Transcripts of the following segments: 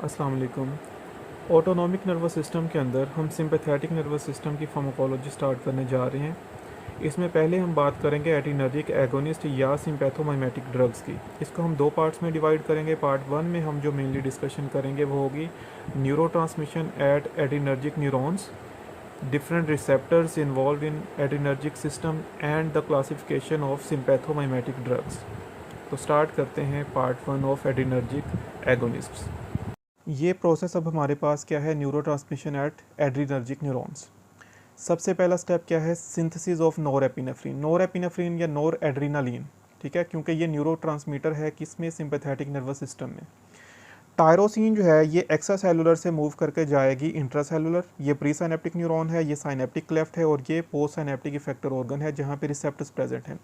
अस्सलाम वालेकुम। Autonomic nervous system के अंदर हम सिंपैथेटिक नर्वस सिस्टम की फार्माकोलॉजी स्टार्ट करने जा रहे हैं। इसमें पहले हम बात करेंगे एड्रीनर्जिक एगोनिस्ट या सिंपैथोमाइमेटिक ड्रग्स की। इसको हम दो पार्ट्स में डिवाइड करेंगे। पार्ट वन में हम जो मेनली डिस्कशन करेंगे वो होगी neurotransmission at adrenergic neurons, different receptors involve in adrenergic system and the classification of sympathomimetic drugs. तो स्टार्ट करते हैं part one of adrenergic agonists. ये प्रोसेस अब हमारे पास क्या है, न्यूरोट्रांसमिशन एट एड्रीनर्जिक न्यूरॉन्स। सबसे पहला स्टेप क्या है, सिंथेसिस ऑफ नोरेपिनेफ्रिन। नोरेपिनेफ्रिन या नोर एड्रीनालिन, ठीक है, क्योंकि ये न्यूरोट्रांसमीटर है किसमें, सिंपैथेटिक नर्वस सिस्टम में। टायरोसिन जो है ये एक्स्ट्रा सेलुलर से मूव करके जाएगी इंट्रासेलुलर। ये प्री साइनेप्टिक न्यूरॉन है, ये साइनेप्टिक क्लेफ्ट है और ये पोस्ट साइनेप्टिक इफेक्टर ऑर्गन है जहाँ पे रिसेप्टर्स प्रेजेंट हैं।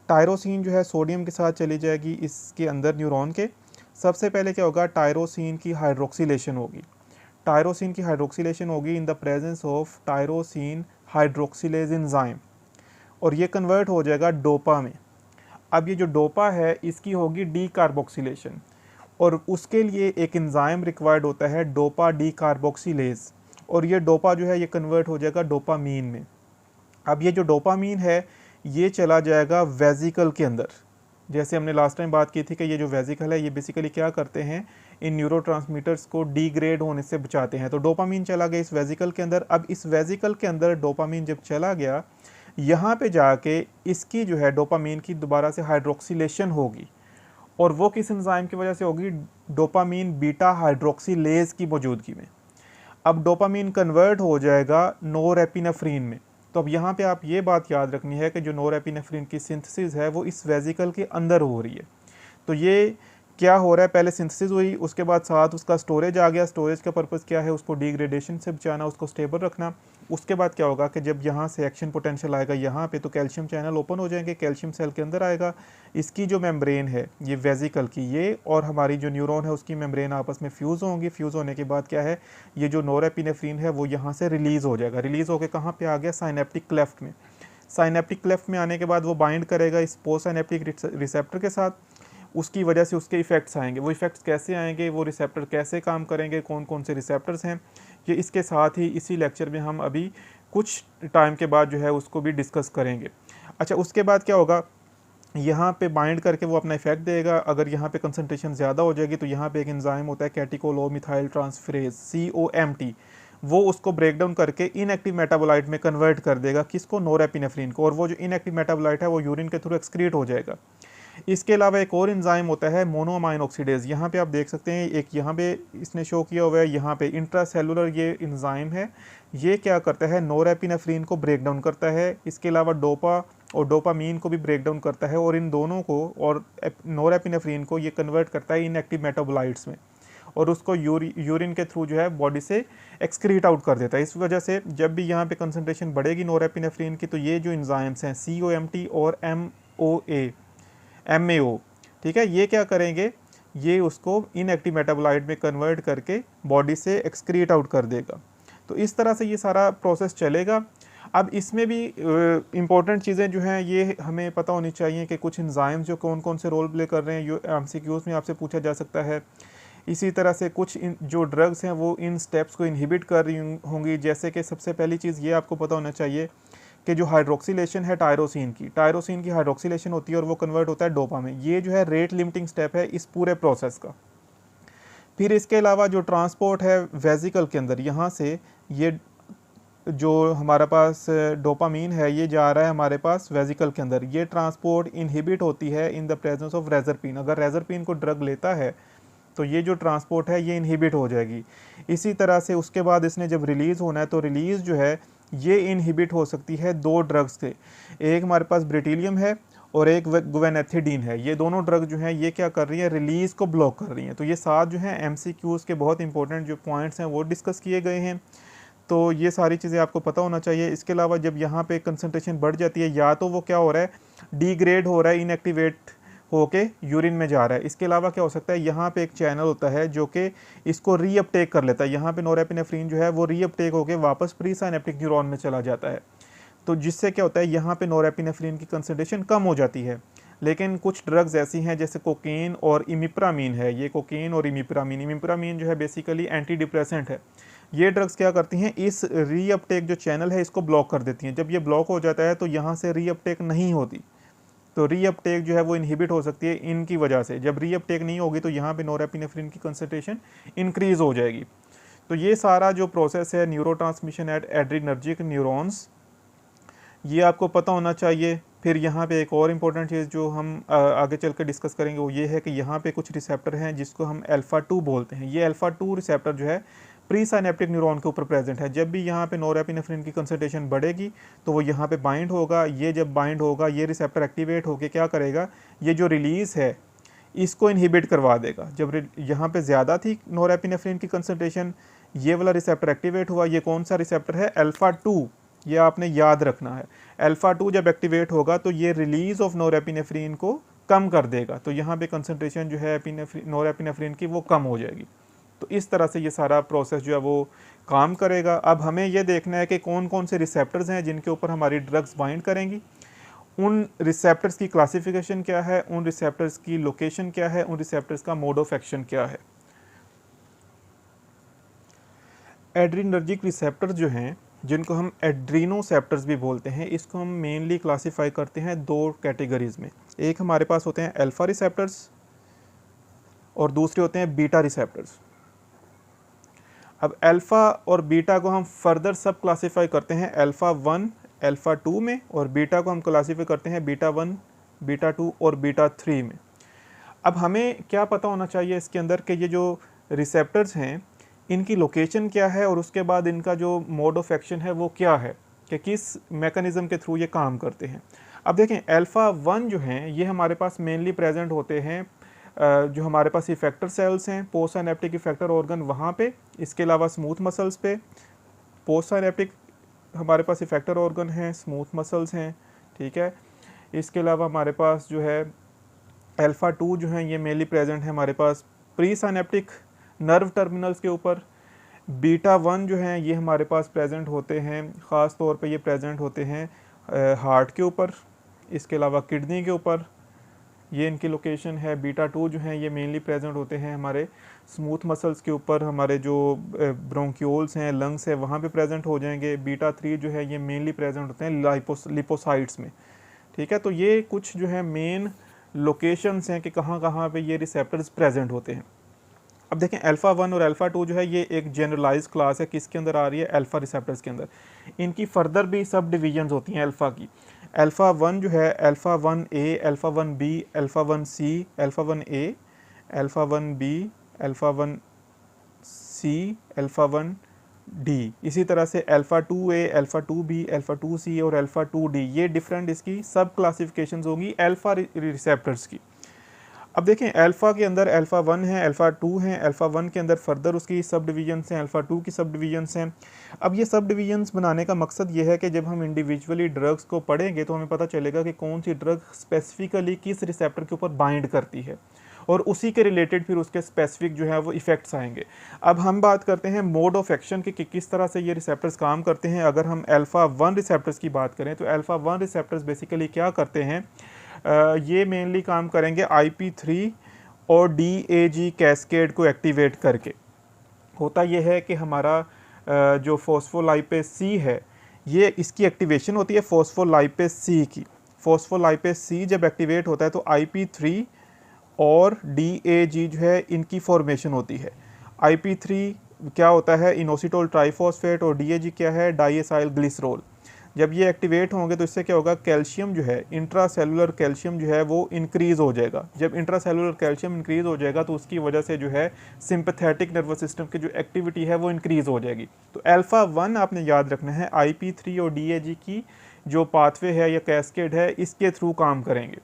टायरोसिन जो है सोडियम के साथ चली जाएगी इसके अंदर न्यूरॉन के। सबसे पहले क्या होगा, टायरोसिन की हाइड्रोक्सिलेशन होगी। टायरोसिन की हाइड्रोक्सिलेशन होगी in the presence of tyrosine hydroxylase enzyme और ये कन्वर्ट हो जाएगा डोपा में। अब ये जो डोपा है इसकी होगी डी कार्बोक्सिलेशन और उसके लिए एक एंजाइम रिक्वायर्ड होता है डोपा डी कार्बोक्सिलेज और ये डोपा जो है ये कन्वर्ट हो जाएगा डोपामीन में। अब ये जो डोपामीन है ये चला जाएगा वेजिकल के अंदर। जैसे हमने लास्ट टाइम बात की थी कि ये जो वेजिकल है ये बेसिकली क्या करते हैं, इन न्यूरोट्रांसमीटर्स को डिग्रेड होने से बचाते हैं। तो डोपामीन चला गया इस वेजिकल के अंदर। अब इस वेजिकल के अंदर डोपामीन जब चला गया, यहाँ पे जाके इसकी जो है डोपामीन की दोबारा से हाइड्रोक्सिलेशन होगी और वो किस एंजाइम की वजह से होगी, डोपामीन बीटा हाइड्रोक्सिलेज की मौजूदगी में। अब डोपामीन कन्वर्ट हो जाएगा नोरेपिनेफ्रिन में। तो अब यहाँ पे आप ये बात याद रखनी है कि जो नोरेपिनेफ्रिन की सिंथेसिस है वो इस वेजिकल के अंदर हो रही है। तो ये क्या हो रहा है, पहले सिंथेसिस हुई, उसके बाद साथ उसका स्टोरेज आ गया। स्टोरेज का पर्पज़ क्या है, उसको डिग्रेडेशन से बचाना, उसको स्टेबल रखना। उसके बाद क्या होगा कि जब यहाँ से एक्शन पोटेंशियल आएगा यहाँ पे, तो कैल्शियम चैनल ओपन हो जाएंगे, कैल्शियम सेल के अंदर आएगा। इसकी जो मेम्ब्रेन है ये वेजिकल की, ये और हमारी जो न्यूरॉन है उसकी मेम्ब्रेन आपस में फ्यूज़ होंगी। फ्यूज़ होने के बाद क्या है, ये जो नोरेपिनेफ्रिन है वो यहाँ से रिलीज़ हो जाएगा। रिलीज़ होकर कहाँ पर आ गया, साइनेप्टिक क्लेफ्ट में। साइनेप्टिक क्लेफ्ट में आने के बाद वो बाइंड करेगा इस पोस्ट साइनेप्टिक रिसेप्टर के साथ। उसकी वजह से उसके इफ़ेक्ट्स आएंगे। वो इफ़ेक्ट्स कैसे आएंगे, वो रिसेप्टर कैसे काम करेंगे, कौन कौन से रिसेप्टर्स हैं, ये इसके साथ ही इसी लेक्चर में हम अभी कुछ टाइम के बाद जो है उसको भी डिस्कस करेंगे। अच्छा, उसके बाद क्या होगा, यहाँ पे बाइंड करके वो अपना इफेक्ट देगा। अगर यहाँ पे कंसंट्रेशन ज़्यादा हो जाएगी तो यहाँ पे एक एंजाइम होता है कैटिकोलोमिथाइल ट्रांसफरेज COMT, वो उसको ब्रेक डाउन करके इनएक्टिव मेटाबोलाइट में कन्वर्ट कर देगा, किसको, नोरेपिनेफ्रिन को। और वो जो इनएक्टिव मेटाबोलाइट है वो यूरिन के थ्रू एक्सक्रीट हो जाएगा। इसके अलावा एक और एंजाइम होता है मोनोअमाइन ऑक्सीडेज। यहाँ पे आप देख सकते हैं एक यहाँ पे इसने शो किया हुआ है, यहाँ पे इंट्रासेलुलर ये एंजाइम है। ये क्या करता है, नोरेपिनेफ्रिन को ब्रेक डाउन करता है। इसके अलावा डोपा और डोपामीन को भी ब्रेक डाउन करता है और इन दोनों को और नोरेपिनेफ्रिन को ये कन्वर्ट करता है इनएक्टिव मेटाबोलाइट्स में और उसको यूरिन के थ्रू जो है बॉडी से एक्सक्रीट आउट कर देता है। इस वजह से जब भी यहाँ पे कंसंट्रेशन बढ़ेगी नोरेपिनेफ्रिन की, तो ये जो एंजाइम्स हैं COMT और MAO, ठीक है, ये क्या करेंगे, ये उसको इनएक्टिव मेटाबोलाइट में कन्वर्ट करके बॉडी से एक्सक्रीट आउट कर देगा। तो इस तरह से ये सारा प्रोसेस चलेगा। अब इसमें भी इम्पोर्टेंट चीज़ें जो हैं ये हमें पता होनी चाहिए कि कुछ एंजाइम्स जो कौन कौन से रोल प्ले कर रहे हैं, MCQs में आपसे पूछा जा सकता है। इसी तरह से कुछ जो ड्रग्स हैं वो इन स्टेप्स को इनहिबिट कर रही होंगी। जैसे कि सबसे पहली चीज़ ये आपको पता होना चाहिए कि जो हाइड्रोक्सिलेशन है टायरोसिन की हाइड्रोक्सिलेशन होती है और वो कन्वर्ट होता है डोपा में। ये जो है रेट लिमिटिंग स्टेप है इस पूरे प्रोसेस का। फिर इसके अलावा जो ट्रांसपोर्ट है वेजिकल के अंदर, यहाँ से ये जो हमारे पास डोपामीन है ये जा रहा है हमारे पास वेजिकल के अंदर। ये ट्रांसपोर्ट इनहिबिट होती है इन द प्रेजेंस ऑफ रेजरपिन। अगर रेजरपिन को ड्रग लेता है तो ये जो ट्रांसपोर्ट है ये इनहिबिट हो जाएगी। इसी तरह से उसके बाद इसने जब रिलीज़ होना है तो रिलीज़ जो है ये इनहिबिट हो सकती है दो ड्रग्स से। एक हमारे पास ब्रिटिलियम है और एक गुवेनेथिडीन है। ये दोनों ड्रग जो हैं ये क्या कर रही है, रिलीज़ को ब्लॉक कर रही हैं। तो ये साथ जो हैं MCQs के बहुत इंपॉर्टेंट जो पॉइंट्स हैं वो डिस्कस किए गए हैं। तो ये सारी चीज़ें आपको पता होना चाहिए। इसके अलावा जब यहाँ पे कंसंट्रेशन बढ़ जाती है, या तो वो क्या हो रहा है, डिग्रेड हो रहा है, इनएक्टिवेट होके यूरिन में जा रहा है। इसके अलावा क्या हो सकता है, यहाँ पे एक चैनल होता है जो कि इसको रीअपटेक कर लेता है। यहाँ पे नोरेपिनेफ्रिन जो है वो रीअपटेक होके वापस प्री साइनेप्टिक न्यूरॉन में चला जाता है। तो जिससे क्या होता है, यहाँ पे नोरेपिनेफ्रिन की कंसंट्रेशन कम हो जाती है। लेकिन कुछ ड्रग्स ऐसी हैं जैसे कोकेन और इमिप्रामीन है, ये कोकेन और इमिप्रामीन जो है बेसिकली एंटी डिप्रेसेंट है। ये ड्रग्स क्या करती हैं, इस रीअपटेक जो चैनल है इसको ब्लॉक कर देती हैं। जब ये ब्लॉक हो जाता है तो यहाँ से रीअपटेक नहीं होती, तो रीअपटेक जो है वो इनहिबिट हो सकती है इनकी वजह से। जब रीअपटेक नहीं होगी तो यहाँ पे नोरेपिनेफ्रिन की कंसंट्रेशन इंक्रीज हो जाएगी। तो ये सारा जो प्रोसेस है न्यूरोट्रांसमिशन एट एड्रिनर्जिक न्यूरॉन्स, ये आपको पता होना चाहिए। फिर यहाँ पे एक और इम्पोर्टेंट चीज़ जो हम आगे चल कर डिस्कस करेंगे वो ये है कि यहाँ पे कुछ रिसेप्टर हैं जिसको हम अल्फ़ा 2 बोलते हैं। ये अल्फ़ा 2 रिसेप्टर जो है प्री साइनेप्टिक न्यूरॉन के ऊपर प्रेजेंट है। जब भी यहाँ पे नोरेपिनेफ्रिन की कंसंट्रेशन बढ़ेगी तो वो यहाँ पे बाइंड होगा। ये जब बाइंड होगा ये रिसेप्टर एक्टिवेट होकर क्या करेगा, ये जो रिलीज़ है इसको इनहिबिट करवा देगा। जब यहाँ पे ज़्यादा थी नोरेपिनेफ्रिन की कंसंट्रेशन, ये वाला रिसेप्टर एक्टिवेट हुआ। ये कौन सा रिसेप्टर है, अल्फ़ा 2, ये आपने याद रखना है। अल्फ़ा 2 जब एक्टिवेट होगा तो ये रिलीज ऑफ नोरेपिनेफ्रिन को कम कर देगा, तो यहाँ पे कंसंट्रेशन जो है नोरेपिनेफ्रिन की वो कम हो जाएगी। तो इस तरह से ये सारा प्रोसेस जो है वो काम करेगा। अब हमें ये देखना है कि कौन कौन से रिसेप्टर्स हैं जिनके ऊपर हमारी ड्रग्स बाइंड करेंगी, उन रिसेप्टर्स की क्लासिफिकेशन क्या है, उन रिसेप्टर्स की लोकेशन क्या है, उन रिसेप्टर्स का मोड ऑफ एक्शन क्या है। एड्रिनर्जिक रिसेप्टर्स जो हैं जिनको हम एड्रीनोसेप्टर्स भी बोलते हैं, इसको हम मेनली क्लासीफाई करते हैं दो कैटेगरीज में। एक हमारे पास होते हैं अल्फ़ा रिसेप्टर्स और दूसरे होते हैं बीटा रिसेप्टर्स। अब अल्फ़ा और बीटा को हम फर्दर सब क्लासीफाई करते हैं अल्फ़ा 1 अल्फ़ा 2 में, और बीटा को हम क्लासीफाई करते हैं बीटा 1 बीटा 2 और बीटा 3 में। अब हमें क्या पता होना चाहिए इसके अंदर कि ये जो रिसेप्टर्स हैं इनकी लोकेशन क्या है और उसके बाद इनका जो मोड ऑफ एक्शन है वो क्या है, कि किस मैकेनिज़्म के थ्रू ये काम करते हैं। अब देखें अल्फ़ा 1 जो हैं ये हमारे पास मेनली प्रेजेंट होते हैं जो हमारे पास इफेक्टर सेल्स हैं, पोस्ट साइनेप्टिक इफेक्टर ऑर्गन वहाँ पे, इसके अलावा स्मूथ मसल्स पे। पोस्ट साइनेप्टिक हमारे पास इफेक्टर ऑर्गन हैं, स्मूथ मसल्स हैं, ठीक है। इसके अलावा हमारे पास जो है अल्फ़ा 2 जो हैं ये मेनली प्रेजेंट है हमारे पास प्री साइनेप्टिक नर्व टर्मिनल्स के ऊपर। बीटा 1 जो हैं ये हमारे पास प्रेजेंट होते हैं, ख़ास तौर पे ये प्रेजेंट होते हैं हार्ट के ऊपर, इसके अलावा किडनी के ऊपर, ये इनकी लोकेशन है। बीटा 2 जो हैं ये मेनली प्रेजेंट होते हैं हमारे स्मूथ मसल्स के ऊपर, हमारे जो ब्रोंक्यूल्स हैं, लंग्स है, वहाँ पे प्रेजेंट हो जाएंगे। बीटा 3 जो है ये मेनली प्रेजेंट होते हैं लिपोसाइट्स में, ठीक है। तो ये कुछ जो है मेन लोकेशंस हैं कि कहाँ कहाँ पे ये रिसेप्टर्स प्रेजेंट होते हैं। अब देखें अल्फ़ा 1 और अल्फ़ा 2 जो है ये एक जनरलाइज क्लास है, किसके अंदर आ रही है, अल्फ़ा रिसेप्टर्स के अंदर। इनकी फर्दर भी सब डिवीजन्स होती हैं अल्फ़ा की। अल्फ़ा 1 जो है alpha 1A alpha 1B alpha 1C alpha 1A alpha 1B alpha 1C alpha 1D, इसी तरह से alpha 2A alpha 2B alpha 2C और अल्फ़ा 2D, ये डिफरेंट इसकी सब क्लासिफिकेशंस होंगी अल्फ़ा रिसेप्टर्स की। अब देखें अल्फ़ा के अंदर अल्फ़ा 1 है, अल्फ़ा 2 है, अल्फ़ा 1 के अंदर फर्दर उसकी सब डिवीजन्स हैं, अल्फ़ा 2 की सब डिवीजन्स हैं। अब ये सब डिवीजन्स बनाने का मकसद ये है कि जब हम इंडिविजुअली ड्रग्स को पढ़ेंगे तो हमें पता चलेगा कि कौन सी ड्रग स्पेसिफिकली किस रिसेप्टर के ऊपर बाइंड करती है, और उसी के रिलेटेड फिर उसके स्पेसिफिक जो है वो इफ़ेक्ट्स आएंगे। अब हम बात करते हैं मोड ऑफ एक्शन कि किस तरह से ये रिसेप्टर्स काम करते हैं। अगर हम अल्फ़ा 1 रिसेप्टर्स की बात करें तो अल्फ़ा 1 रिसेप्टर्स बेसिकली क्या करते हैं, ये मेनली काम करेंगे IP3 और DAG कैस्केड को एक्टिवेट करके। होता यह है कि हमारा जो फॉस्फोलाइपेज C है ये इसकी एक्टिवेशन होती है फॉस्फोलाइपेज C की। फॉस्फोलाइपेज C जब एक्टिवेट होता है तो IP3 और DAG जो है इनकी फॉर्मेशन होती है। IP3 क्या होता है, इनोसिटोल ट्राइफॉस्फेट, और DAG क्या है, डाइएसाइल ग्लिसरॉल। जब ये एक्टिवेट होंगे तो इससे क्या होगा, कैल्शियम जो है, इंट्रासेलुलर कैल्शियम जो है वो इंक्रीज़ हो जाएगा। जब इंट्रासेलुलर कैल्शियम इंक्रीज़ हो जाएगा तो उसकी वजह से जो है सिंपैथेटिक नर्वस सिस्टम की जो एक्टिविटी है वो इंक्रीज़ हो जाएगी। तो अल्फ़ा 1 आपने याद रखना है IP3 और DAG की जो पाथवे है या कैस्केड है इसके थ्रू काम करेंगे।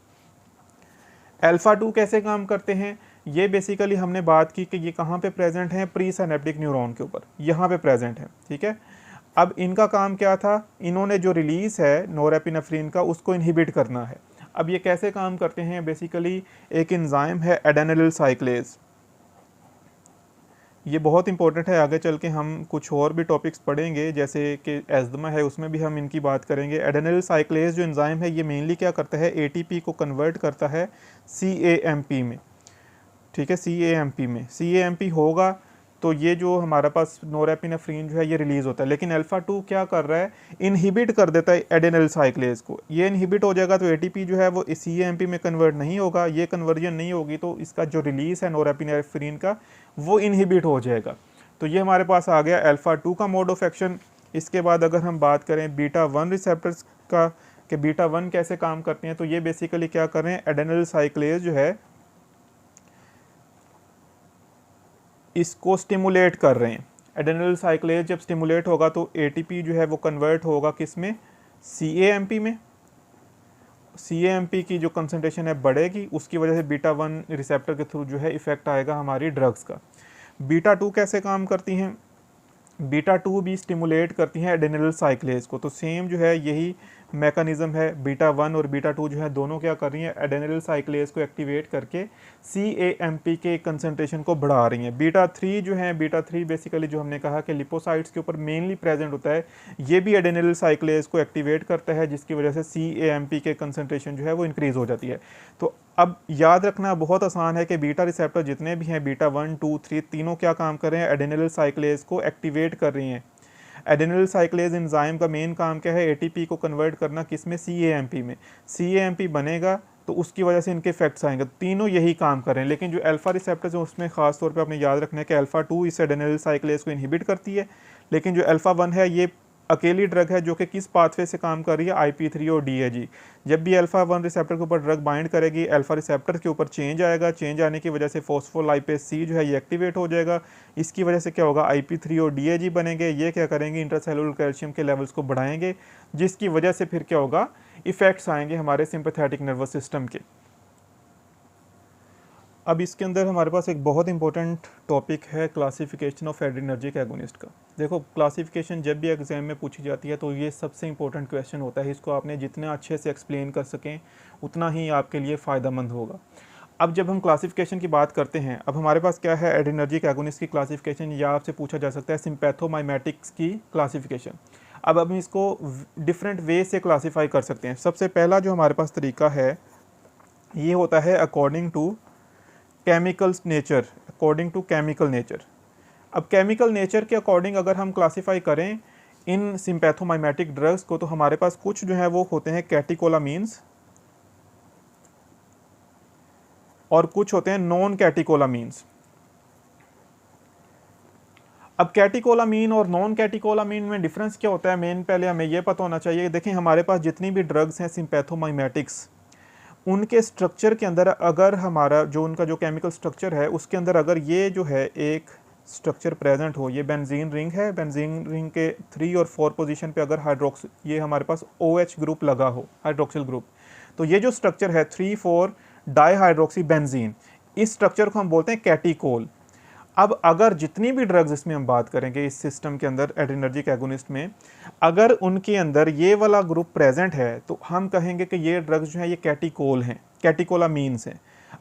अल्फ़ा 2 कैसे काम करते हैं, ये बेसिकली हमने बात की कि ये कहाँ पे प्रेजेंट हैं, प्री साइनेप्टिक न्यूरॉन के ऊपर, यहाँ पे प्रेजेंट है, ठीक है। अब इनका काम क्या था, इन्होंने जो रिलीज़ है नोरेपिनेफ्रिन का उसको इनहिबिट करना है। अब ये कैसे काम करते हैं, बेसिकली एक एंजाइम है एडेनिल साइक्लेज, ये बहुत इंपॉर्टेंट है। आगे चल के हम कुछ और भी टॉपिक्स पढ़ेंगे, जैसे कि एज़मा है, उसमें भी हम इनकी बात करेंगे। एडेनिल साइक्लेज जो एंजाइम है, ये मेनली क्या करता है, एटीपी को कन्वर्ट करता है सीएएमपी में। ठीक है, सीएएमपी में सीएएमपी होगा तो ये जो हमारे पास नोरेपिनेफ्रीन जो है ये रिलीज़ होता है। लेकिन अल्फ़ा 2 क्या कर रहा है, इनहिबिट कर देता है एडेनिल साइक्लेज को। ये इनहिबिट हो जाएगा तो एटीपी जो है वो सीएएमपी में कन्वर्ट नहीं होगा, ये कन्वर्जन नहीं होगी, तो इसका जो रिलीज़ है नोरेपिनेफ्रीन का वो इनहिबिट हो जाएगा। तो ये हमारे पास आ गया अल्फ़ा 2 का मोड ऑफ एक्शन। इसके बाद अगर हम बात करें बीटा 1 रिसेप्टर्स का, कि बीटा 1 कैसे काम करते हैं, तो ये बेसिकली क्या कर रहे हैं, एडेनिल साइक्लेज जो है इसको स्टिमुलेट कर रहे हैं। एडेनिल साइक्लेज जब स्टिमुलेट होगा तो एटीपी जो है वो कन्वर्ट होगा किस में, सीएएमपी में। सीएएमपी की जो कंसंट्रेशन है बढ़ेगी, उसकी वजह से बीटा 1 रिसेप्टर के थ्रू जो है इफेक्ट आएगा हमारी ड्रग्स का। बीटा 2 कैसे काम करती हैं, बीटा 2 भी स्टिमुलेट करती हैं एडेनिल साइक्लेज को। तो सेम जो है यही मैकेनिज्म है, बीटा 1 और बीटा 2 जो है दोनों क्या कर रही हैं, एडेनिल साइक्लेज को एक्टिवेट करके सीएएमपी के कंसंट्रेशन को बढ़ा रही हैं। बीटा 3 जो है, बीटा 3 बेसिकली जो हमने कहा कि लिपोसाइट्स के ऊपर मेनली प्रेजेंट होता है, ये भी एडेनिल साइक्लेज को एक्टिवेट करता है, जिसकी वजह से सीएएमपी के कंसंट्रेशन जो है वो इंक्रीज़ हो जाती है। तो अब याद रखना बहुत आसान है कि बीटा रिसेप्टर जितने भी हैं, बीटा 1, 2, 3 तीनों क्या काम कर रहे हैं, एडेनिल साइक्लेज को एक्टिवेट कर रही हैं। एडेनिल साइक्लेज एंजाइम का मेन काम क्या है, एटीपी को कन्वर्ट करना किस में, सीएएमपी में। सीएएमपी बनेगा तो उसकी वजह से इनके इफेक्ट्स आएंगे। तीनों यही काम कर रहे हैं। लेकिन जो अल्फा रिसेप्टर्स है उसमें खास तौर पे आपने याद रखना है कि अल्फा 2 इस एडेनिल साइक्लेज को इनहिबिट करती है, लेकिन जो अल्फा 1 है ये अकेली ड्रग है जो कि किस पाथवे से काम कर रही है, IP3 और DAG। जब भी अल्फा 1 रिसेप्टर के ऊपर ड्रग बाइंड करेगी, अल्फा रिसेप्टर के ऊपर चेंज आएगा, चेंज आने की वजह से फोस्फोलाइपेज C जो है ये एक्टिवेट हो जाएगा। इसकी वजह से क्या होगा, IP3 और DAG बनेंगे। ये क्या करेंगे, इंट्रासेलुलर कैल्शियम के लेवल्स को बढ़ाएंगे, जिसकी वजह से फिर क्या होगा, इफेक्ट्स आएंगे हमारे सिंपैथेटिक नर्वस सिस्टम के। अब इसके अंदर हमारे पास एक बहुत इंपॉर्टेंट टॉपिक है, क्लासिफिकेशन ऑफ एड्रीनर्जिक एगोनिस्ट का। देखो, क्लासिफिकेशन जब भी एग्जाम में पूछी जाती है तो ये सबसे इंपॉर्टेंट क्वेश्चन होता है। इसको आपने जितना अच्छे से एक्सप्लेन कर सकें उतना ही आपके लिए फ़ायदेमंद होगा। अब जब हम क्लासिफिकेशन की बात करते हैं, अब हमारे पास क्या है, एड्रीनर्जिक एगोनिस्ट की क्लासिफिकेशन, या आपसे पूछा जा सकता है सिंपैथोमाइमेटिक्स की क्लासिफिकेशन। अब हम इसको डिफरेंट वे से क्लासीफाई कर सकते हैं। सबसे पहला जो हमारे पास तरीका है ये होता है according to chemicals nature, according to chemical nature. अब केमिकल नेचर के अकॉर्डिंग अगर हम क्लासीफाई करें इन सिंपैथोमाइमेटिक ड्रग्स को, तो हमारे पास कुछ जो है वो होते हैं कैटिकोलामीन्स और कुछ होते हैं नॉन कैटिकोलामीन्स। अब कैटिकोलामीन और नॉन कैटिकोलामीन में डिफरेंस क्या होता है, मेन पहले हमें यह पता होना चाहिए। देखें, हमारे पास जितनी भी ड्रग्स हैं सिंपैथोमाइमेटिक्स, उनके स्ट्रक्चर के अंदर अगर हमारा जो उनका जो केमिकल स्ट्रक्चर है उसके अंदर अगर ये जो है एक स्ट्रक्चर प्रेजेंट हो, ये बेंजीन रिंग है, बेंजीन रिंग के 3 और 4 पोजीशन पे अगर हाइड्रोक्स ये हमारे पास OH ग्रुप लगा हो, हाइड्रोक्सिल ग्रुप, तो ये जो स्ट्रक्चर है 3,4 डाईहाइड्रोक्सी बेंजीन, इस स्ट्रक्चर को हम बोलते हैं कैटिकोल। अब अगर जितनी भी ड्रग्स इसमें हम बात करेंगे इस सिस्टम के अंदर एड्रीनर्जिक एगोनिस्ट में, अगर उनके अंदर ये वाला ग्रुप प्रेजेंट है तो हम कहेंगे कि ये ड्रग्स जो है ये कैटिकोल हैं, कैटिकोलामीन्स हैं।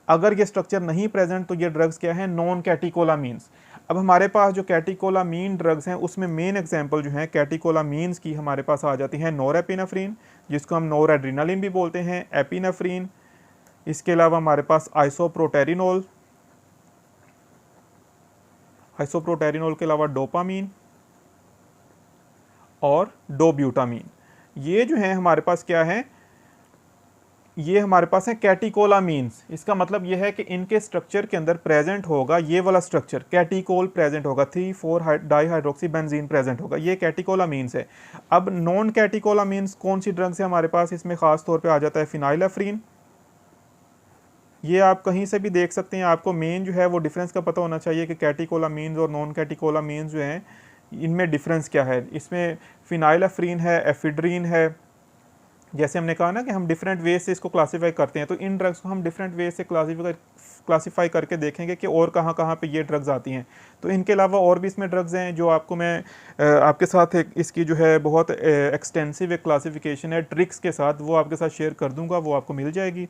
अगर ये स्ट्रक्चर नहीं प्रेजेंट तो ये ड्रग्स क्या है, नॉन कैटिकोलामीन्स। अब हमारे पास जो कैटिकोलामीन ड्रग्स हैं उसमें मेन एग्जांपल जो है कैटिकोलामीन्स की हमारे पास आ जाती हैं नोरेपिनेफ्रीन, जिसको हम नोरएड्रेनालिन भी बोलते हैं, एपिनेफ्रीन। इसके अलावा हमारे पास आइसोप्रोटेरिनोल, आइसोप्रोटेरिनोल के अलावा डोपामीन और डोब्यूटामीन। ये जो है हमारे पास क्या है, ये हमारे पास है कैटिकोलामीन्स। इसका मतलब ये है कि इनके स्ट्रक्चर के अंदर प्रेजेंट होगा ये वाला स्ट्रक्चर, कैटिकोल प्रेजेंट होगा, 3,4 डाईहाइड्रोक्सी बेंजीन प्रेजेंट होगा, ये कैटिकोलामीन्स है। अब नॉन कैटिकोलामीन्स कौन सी ड्रग्स है हमारे पास, इसमें खास तौर पे आ जाता है फिनाइलेफ्रीन। ये आप कहीं से भी देख सकते हैं, आपको मेन जो है वो डिफरेंस का पता होना चाहिए कि कैटिकोलामीन्स और नॉन कैटिकोलामीन्स जो हैं इनमें डिफरेंस क्या है। इसमें फिनाइलेफ्रीन है, एफिड्रीन है। जैसे हमने कहा ना कि हम डिफरेंट वे से इसको क्लासीफाई करते हैं, तो इन ड्रग्स को हम डिफरेंट वे से क्लासीफाई करके देखेंगे कि और कहाँ कहाँ पे ये ड्रग्स आती हैं। तो इनके अलावा और भी इसमें ड्रग्स हैं जो आपको मैं आपके साथ एक इसकी जो है बहुत एक्सटेंसिव एक क्लासीफिकेशन है ट्रिक्स के साथ, वो आपके साथ शेयर कर दूंगा, वो आपको मिल जाएगी।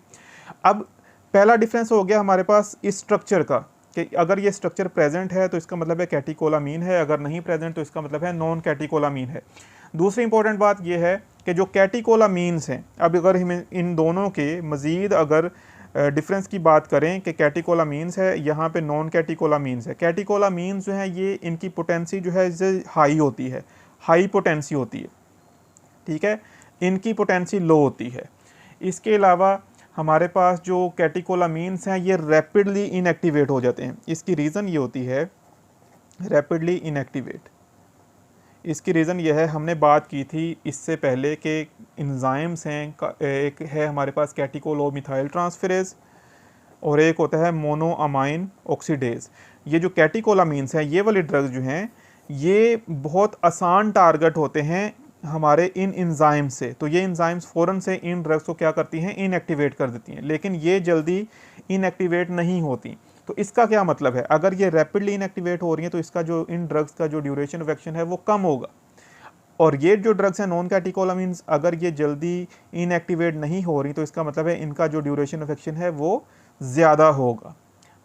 अब पहला डिफरेंस हो गया हमारे पास इस स्ट्रक्चर का कि अगर ये स्ट्रक्चर प्रेजेंट है तो इसका मतलब है कैटिकोलामीन है, अगर नहीं प्रेजेंट तो इसका मतलब है नॉन कैटिकोलामीन है। दूसरी इंपॉर्टेंट बात यह है कि जो कैटिकोलामीन्स हैं, अब अगर हम इन दोनों के मज़ीद अगर डिफरेंस की बात करें कि कैटिकोलामीन्स है, यहाँ पे नॉन कैटिकोलामीन्स है। कैटिकोलामीन्स जो है ये इनकी पोटेंसी जो है इससे हाई होती है, हाई पोटेंसी होती है, ठीक है, इनकी पोटेंसी लो होती है। इसके अलावा हमारे पास जो कैटिकोलामीन्स हैं ये रैपिडली इनएक्टिवेट हो जाते हैं। इसकी रीज़न ये होती है रैपिडली इनएक्टिवेट, इसकी रीज़न यह है, हमने बात की थी इससे पहले कि इंजाइम्स हैं, एक है हमारे पास कैटिकोलोमिथाइल ट्रांसफेरेज और एक होता है मोनोअमाइन ऑक्सीडेज। ये जो कैटिकोलामीन्स हैं ये वाले ड्रग्स जो हैं ये बहुत आसान टारगेट होते हैं हमारे इन इंजाइम से, तो ये इंजाइम्स फ़ौरन से इन ड्रग्स को क्या करती हैं, इनएक्टिवेट कर देती हैं, लेकिन ये जल्दी इनएक्टिवेट नहीं होती। तो इसका क्या मतलब है, अगर ये रैपिडली इनएक्टिवेट हो रही है तो इसका जो इन ड्रग्स का जो ड्यूरेशन ऑफ एक्शन है वो कम होगा, और ये जो ड्रग्स हैं नॉन कैटिकोलामीन्स अगर ये जल्दी इनएक्टिवेट नहीं हो रही तो इसका मतलब है इनका जो ड्यूरेशन ऑफ एक्शन है वो ज़्यादा होगा,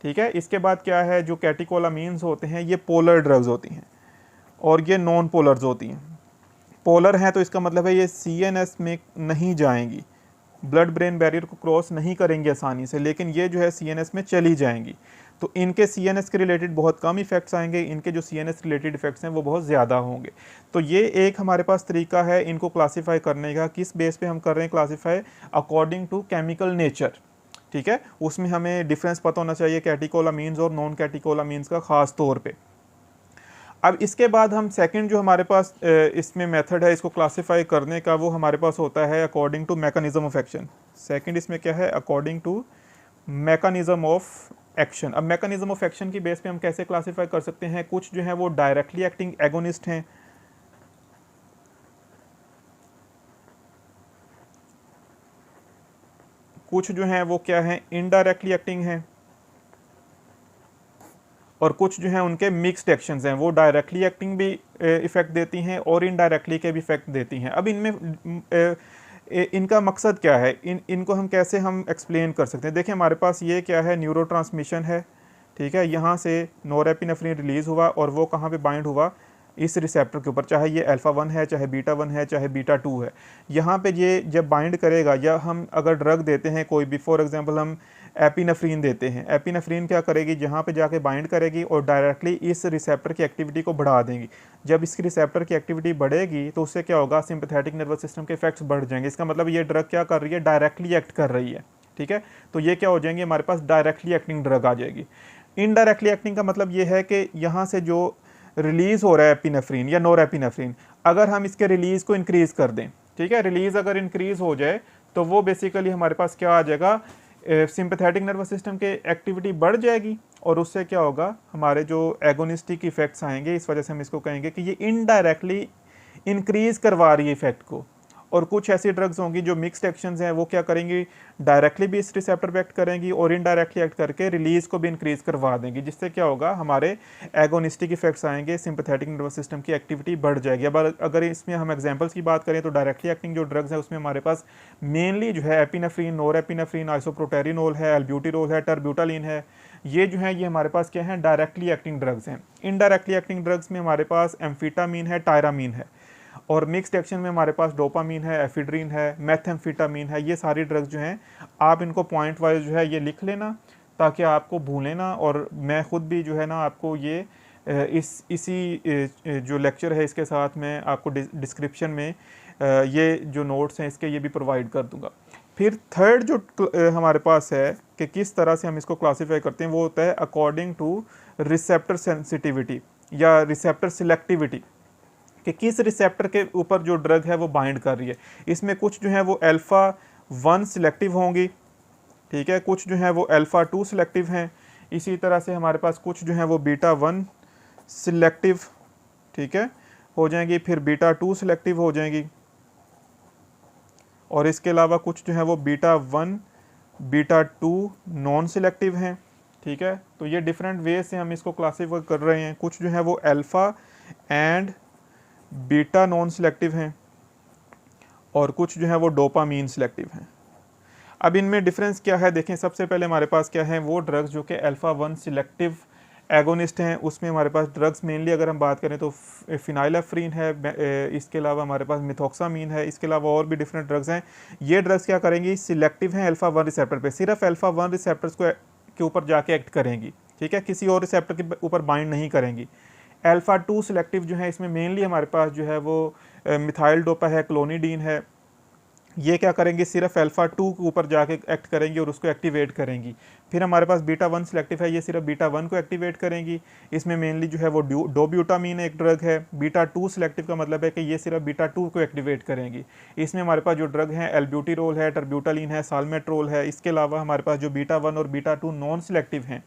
ठीक है। इसके बाद क्या है, जो कैटिकोलामीन्स होते हैं ये पोलर ड्रग्स होती हैं और ये नॉन पोलर्स होती हैं। पोलर हैं तो इसका मतलब है ये CNS में नहीं जाएंगी, ब्लड ब्रेन बैरियर को क्रॉस नहीं करेंगी आसानी से, लेकिन ये जो है CNS में चली जाएंगी, तो इनके CNS के रिलेटेड बहुत कम इफेक्ट्स आएंगे, इनके जो CNS रिलेटेड इफेक्ट्स हैं वो बहुत ज़्यादा होंगे। तो ये एक हमारे पास तरीका है इनको क्लासीफाई करने का। किस बेस पे हम कर रहे हैं classify, according to chemical nature, ठीक है। उसमें हमें डिफरेंस पता होना चाहिए कैटिकोलामीन्स और नॉन कैटिकोलामीन्स का ख़ास तौर पर। अब इसके बाद हम सेकंड जो हमारे पास इसमें मेथड है इसको क्लासिफाई करने का, वो हमारे पास होता है according to mechanism of action. Second इसमें क्या है, according to mechanism of action. अब मैकेनिज्म ऑफ एक्शन की बेस पे हम कैसे क्लासिफाई कर सकते हैं, कुछ जो है वो डायरेक्टली एक्टिंग एगोनिस्ट हैं, कुछ जो हैं वो क्या है, इनडायरेक्टली एक्टिंग हैं, और कुछ जो है उनके मिक्स्ड एक्शंस हैं, वो डायरेक्टली एक्टिंग भी इफेक्ट देती हैं और इनडायरेक्टली के भी इफेक्ट देती हैं। अब इनमें इनका मकसद क्या है, इनको हम कैसे हम एक्सप्लेन कर सकते हैं। देखिए हमारे पास ये क्या है, न्यूरोट्रांसमिशन है, ठीक है, यहाँ से नोरेपिनेफ्रिन रिलीज़ हुआ और वो कहाँ पे बाइंड हुआ, इस रिसेप्टर के ऊपर, चाहे ये अल्फ़ा 1 है, चाहे बीटा 1 है, चाहे बीटा 2 है। यहाँ पे ये जब बाइंड करेगा, या हम अगर ड्रग देते हैं कोई भी, फॉर एग्जांपल हम एपिनेफ्रीन देते हैं, एपिनेफ्रीन क्या करेगी, जहाँ पे जाके बाइंड करेगी और डायरेक्टली इस रिसेप्टर की एक्टिविटी को बढ़ा देंगी। जब इसकी रिसेप्टर की एक्टिविटी बढ़ेगी तो उससे क्या होगा, सिंपैथेटिक नर्वस सिस्टम के इफेक्ट्स बढ़ जाएंगे। इसका मतलब ये ड्रग क्या कर रही है, डायरेक्टली एक्ट कर रही है, ठीक है। तो ये क्या हो जाएंगे, हमारे पास डायरेक्टली एक्टिंग ड्रग आ जाएगी। इनडायरेक्टली एक्टिंग का मतलब ये है कि यहाँ से जो रिलीज़ हो रहा है एपिनेफ्रीन या नोरेपिनेफ्रीन, अगर हम इसके रिलीज़ को इंक्रीज़ कर दें, ठीक है, रिलीज़ अगर इंक्रीज़ हो जाए तो वो बेसिकली हमारे पास क्या आ जाएगा, सिंपैथेटिक नर्वस सिस्टम के एक्टिविटी बढ़ जाएगी, और उससे क्या होगा, हमारे जो एगोनिस्टिक इफेक्ट्स आएंगे, इस वजह से हम इसको कहेंगे कि ये इनडायरेक्टली इंक्रीज़ करवा रही है इफेक्ट को। और कुछ ऐसी ड्रग्स होंगी जो मिक्स्ड एक्शंस हैं, वो क्या करेंगी, डायरेक्टली भी इस रिसेप्टर पे एक्ट करेंगी और इनडायरेक्टली एक्ट करके रिलीज को भी इंक्रीज करवा देंगी, जिससे क्या होगा, हमारे एगोनिस्टिक इफेक्ट्स आएंगे, सिंपैथेटिक नर्वस सिस्टम की एक्टिविटी बढ़ जाएगी। अब अगर इसमें हम एग्जांपल्स की बात करें तो डायरेक्टली एक्टिंग जो ड्रग्स है उसमें हमारे पास मेनली जो है एपिनेफ्रीन, नोरेपिनेफ्रीन, आइसोप्रोटेरिनोल है, एल्ब्यूटिरोल है, टर्ब्यूटालिन है, ये जो है ये हमारे पास क्या है, डायरेक्टली एक्टिंग ड्रग्स हैं। इनडायरेक्टली एक्टिंग ड्रग्स में हमारे पास एम्फीटामीन है, टायरामीन है, और मिक्स्ड एक्शन में हमारे पास डोपामीन है, एफिड्रीन है, मेथेम्फिटामीन है। ये सारी ड्रग्स जो हैं आप इनको पॉइंट वाइज जो है ये लिख लेना ताकि आपको भूलें ना, और मैं ख़ुद भी जो है ना आपको ये इसी जो लेक्चर है इसके साथ मैं आपको डिस्क्रिप्शन में ये जो नोट्स हैं इसके ये भी प्रोवाइड कर दूंगा। फिर थर्ड जो हमारे पास है कि किस तरह से हम इसको क्लासीफाई करते हैं, वो होता है अकॉर्डिंग टू रिसेप्टर सेंसिटिविटी या रिसेप्टर सिलेक्टिविटी, कि किस रिसेप्टर के ऊपर जो ड्रग है वो बाइंड कर रही है। इसमें कुछ जो है वो अल्फ़ा 1 सिलेक्टिव होंगी, ठीक है, कुछ जो है वो अल्फ़ा 2 सिलेक्टिव हैं, इसी तरह से हमारे पास कुछ जो है वो बीटा 1 सिलेक्टिव, ठीक है, हो जाएंगी, फिर बीटा 2 सिलेक्टिव हो जाएंगी, और इसके अलावा कुछ जो है वो बीटा 1 बीटा 2 नॉन सिलेक्टिव हैं, ठीक है। तो ये डिफरेंट वे से हम इसको क्लासीफाई कर रहे हैं। कुछ जो है वो alpha and beta non selective हैं, और कुछ जो है वो डोपामीन सिलेक्टिव हैं। अब इनमें डिफरेंस क्या है, देखें, सबसे पहले हमारे पास क्या है, वो ड्रग्स जो कि अल्फ़ा 1 सिलेक्टिव एगोनिस्ट हैं उसमें हमारे पास ड्रग्स मेनली अगर हम बात करें तो फिनाइलेफ्रीन है, इसके अलावा हमारे पास मिथॉक्सामीन है, इसके अलावा और भी डिफरेंट ड्रग्स हैं। ये ड्रग्स क्या करेंगी, सिलेक्टिव हैं अल्फा 1 रिसेप्टर पे, सिर्फ अल्फा 1 रिसेप्टर्स को के ऊपर जाके एक्ट करेंगी, ठीक है, किसी और रिसेप्टर के ऊपर बाइंड नहीं करेंगी। अल्फा 2 सिलेक्टिव जो है इसमें मेनली हमारे पास जो है वो मिथाइल डोपा है, क्लोनिडीन है, ये क्या करेंगे, सिर्फ अल्फा 2 के ऊपर जाके एक्ट करेंगी और उसको एक्टिवेट करेंगी। फिर हमारे पास बीटा 1 सिलेक्टिव है, ये सिर्फ बीटा 1 को एक्टिवेट करेंगी, इसमें मेनली जो है वो डोब्यूटामीन एक ड्रग है। बीटा 2 सिलेक्टिव का मतलब है कि ये सिर्फ बीटा 2 को एक्टिवेट करेंगी। इसमें हमारे पास जो ड्रग हैं एल्ब्यूटिरोल है, टर्ब्यूटालिन है, साल्मेट्रोल है। इसके अलावा हमारे पास जो बीटा 1 और बीटा 2 नॉन सिलेक्टिव हैं,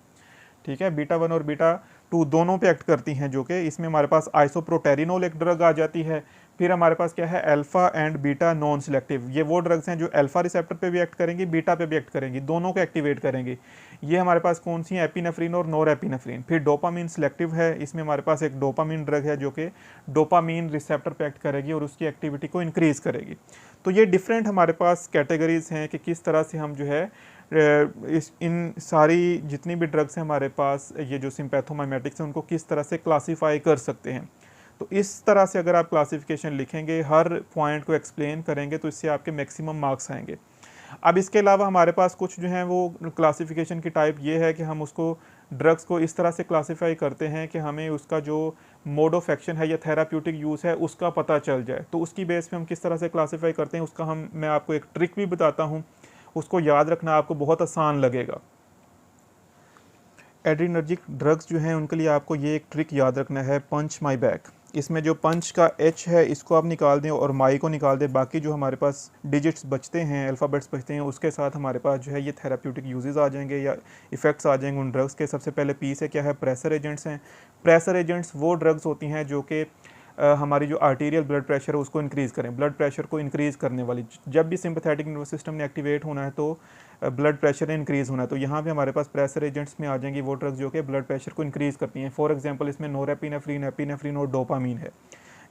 ठीक है, बीटा 1 और बीटा 2 दोनों पे एक्ट करती हैं, जो कि इसमें हमारे पास आइसोप्रोटेरिनोल एक ड्रग आ जाती है। फिर हमारे पास क्या है, alpha and beta non selective, ये वो ड्रग्स हैं जो अल्फा रिसेप्टर पे भी एक्ट करेंगी, बीटा पे भी एक्ट करेंगी, दोनों को एक्टिवेट करेंगी। ये हमारे पास कौन सी है, एपिनेफ्रीन और नोरेपिनेफ्रीन। फिर डोपामीन सिलेक्टिव है, इसमें हमारे पास एक डोपामीन ड्रग है जो कि डोपामीन रिसेप्टर पे एक्ट करेगी और उसकी एक्टिविटी को इंक्रीज करेगी। तो ये डिफरेंट हमारे पास कैटेगरीज हैं कि किस तरह से हम जो है इन सारी जितनी भी ड्रग्स हैं हमारे पास, ये जो सिंपैथोमाइमेटिक्स हैं, उनको किस तरह से क्लासीफाई कर सकते हैं। तो इस तरह से अगर आप क्लासिफिकेशन लिखेंगे, हर पॉइंट को एक्सप्लेन करेंगे, तो इससे आपके मैक्सिमम मार्क्स आएंगे। अब इसके अलावा हमारे पास कुछ जो है वो क्लासिफिकेशन की टाइप ये है कि हम उसको ड्रग्स को इस तरह से क्लासीफाई करते हैं कि हमें उसका जो मोड ऑफ एक्शन है या थेराप्यूटिक यूज़ है उसका पता चल जाए। तो उसकी बेस पे हम किस तरह से क्लासीफाई करते हैं उसका मैं आपको एक ट्रिक भी बताता हूँ, उसको याद रखना आपको बहुत आसान लगेगा। एड्रीनर्जिक ड्रग्स जो हैं उनके लिए आपको ये एक ट्रिक याद रखना है, पंच माई बैक। इसमें जो पंच का एच है इसको आप निकाल दें और माई को निकाल दें, बाकी जो हमारे पास डिजिट्स बचते हैं, अल्फ़ाबेट्स बचते हैं, उसके साथ हमारे पास जो है ये थेराप्यूटिक यूजेस आ जाएंगे या इफ़ेक्ट्स आ जाएंगे उन ड्रग्स के। सबसे पहले पी से क्या है, प्रेशर एजेंट्स हैं। प्रेशर एजेंट्स वो ड्रग्स होती हैं जो कि हमारी जो आर्टीरियल ब्लड प्रेशर है उसको इंक्रीज़ करें, ब्लड प्रेशर को इंक्रीज़ करने वाली। जब भी सिंपैथेटिक नर्वस सिस्टम ने एक्टिवेट होना है तो ब्लड प्रेशर इंक्रीज़ होना है, तो यहाँ पे हमारे पास प्रेशर एजेंट्स में आ जाएंगी वो ड्रग्स जो कि ब्लड प्रेशर को इंक्रीज़ करती हैं। फॉर एग्जांपल इसमें नोरेपिनेफ्रीन, एपिनेफ्रीन और डोपामीन है।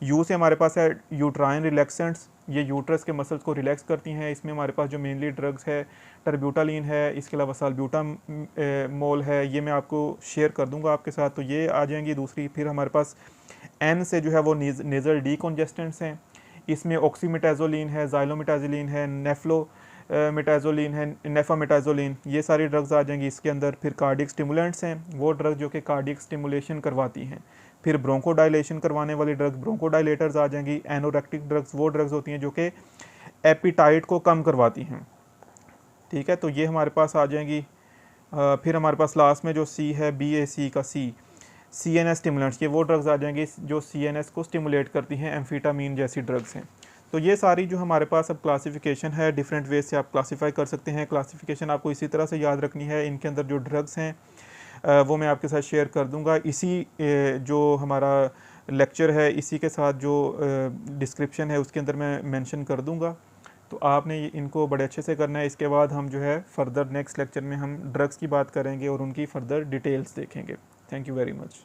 यू से हमारे पास है यूट्राइन रिलैक्सेंट्स, ये यूट्रस के मसल्स को रिलैक्स करती हैं। इसमें हमारे पास जो मेनली ड्रग्स है टर्ब्यूटालिन है, इसके अलावा साल्ब्यूटामोल है, ये मैं आपको शेयर कर दूंगा आपके साथ, तो ये आ जाएंगी दूसरी। फिर हमारे पास एन से जो है वो नेज़ल डीकॉन्जेस्टेंट्स हैं, इसमें ऑक्सीमेटाजोलिन है, जाइलोमेटाजोलिन है, मेटाजोलिन है, नेफामेटाजोलिन, ये सारी ड्रग्स आ जाएंगी इसके अंदर। फिर कार्डियक स्टिमुलेंट्स हैं, वो ड्रग्स जो कि कार्डियक स्टिमुलेशन करवाती हैं। फिर ब्रोंकोडाइलेशन करवाने वाली ड्रग्स, ब्रोंकोडाइलेटर्स आ जाएंगी। एनोरेक्टिक ड्रग्स वो ड्रग्स होती हैं जो कि एपिटाइट को कम करवाती हैं, ठीक है, तो ये हमारे पास आ जाएंगी। फिर हमारे पास लास्ट में जो सी है, BAC का CNS स्टिमुलेंट्स, ये वो ड्रग्स आ जाएंगी जो CNS को स्टिमुलेट करती हैं, एम्फीटामीन जैसी ड्रग्स हैं। तो ये सारी जो हमारे पास अब क्लासिफिकेशन है, डिफरेंट वे से आप क्लासीफाई कर सकते हैं। क्लासिफिकेशन आपको इसी तरह से याद रखनी है। इनके अंदर जो ड्रग्स हैं वो मैं आपके साथ शेयर कर दूंगा इसी जो हमारा लेक्चर है इसी के साथ जो डिस्क्रिप्शन है उसके अंदर मैं मेंशन कर दूंगा। तो आपने इनको बड़े अच्छे से करना है। इसके बाद हम जो है फर्दर नेक्स्ट लेक्चर में हम ड्रग्स की बात करेंगे और उनकी फर्दर डिटेल्स देखेंगे। Thank you very much.